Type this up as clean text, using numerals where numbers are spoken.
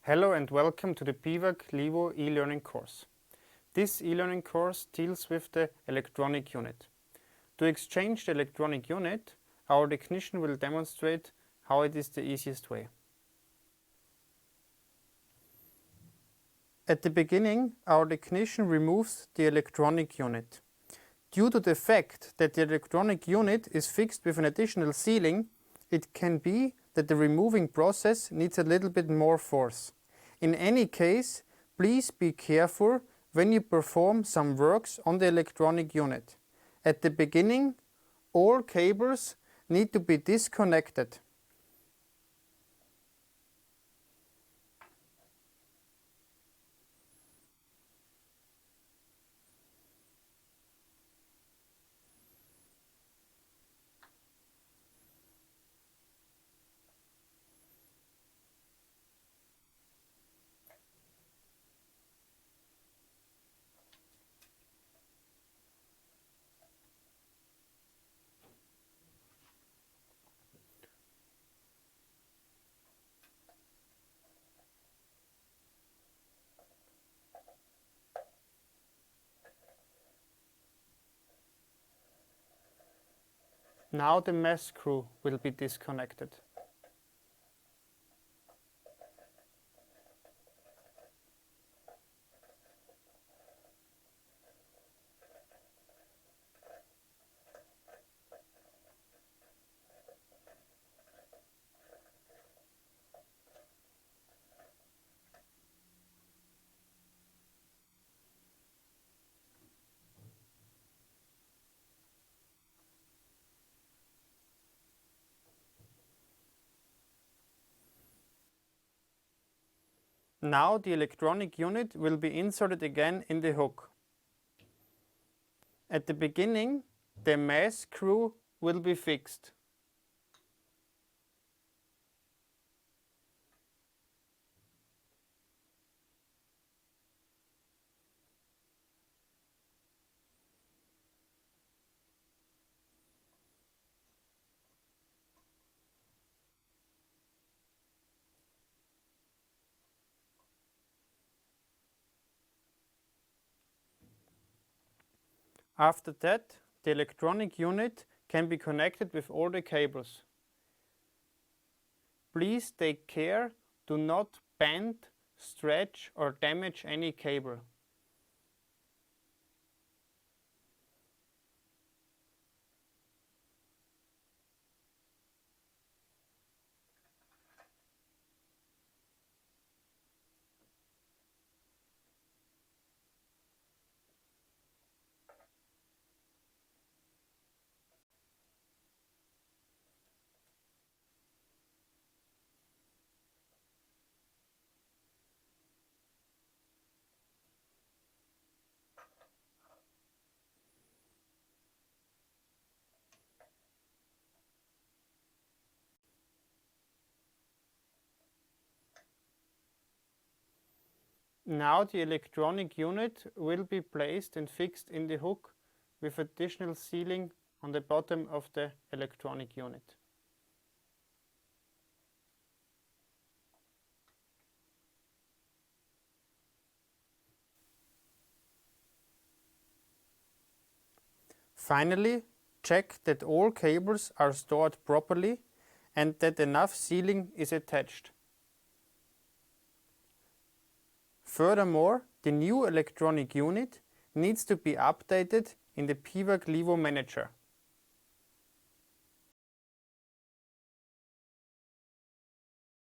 Hello and welcome to the PVAC Levo e-learning course. This e-learning course deals with the electronic unit. To exchange the electronic unit, our technician will demonstrate how it is the easiest way. At the beginning, our technician removes the electronic unit. Due to the fact that the electronic unit is fixed with an additional sealing, it can be that the removing process needs a little bit more force. In any case, please be careful when you perform some works on the electronic unit. At the beginning, all cables need to be disconnected. Now the mesh screw will be disconnected. Now the electronic unit will be inserted again in the hook. At the beginning, the mesh screw will be fixed. After that, the electronic unit can be connected with all the cables. Please take care to not bend, stretch or damage any cable. Now the electronic unit will be placed and fixed in the hook with additional sealing on the bottom of the electronic unit. Finally, check that all cables are stored properly and that enough sealing is attached. Furthermore, the new electronic unit needs to be updated in the PVAC Levo Manager.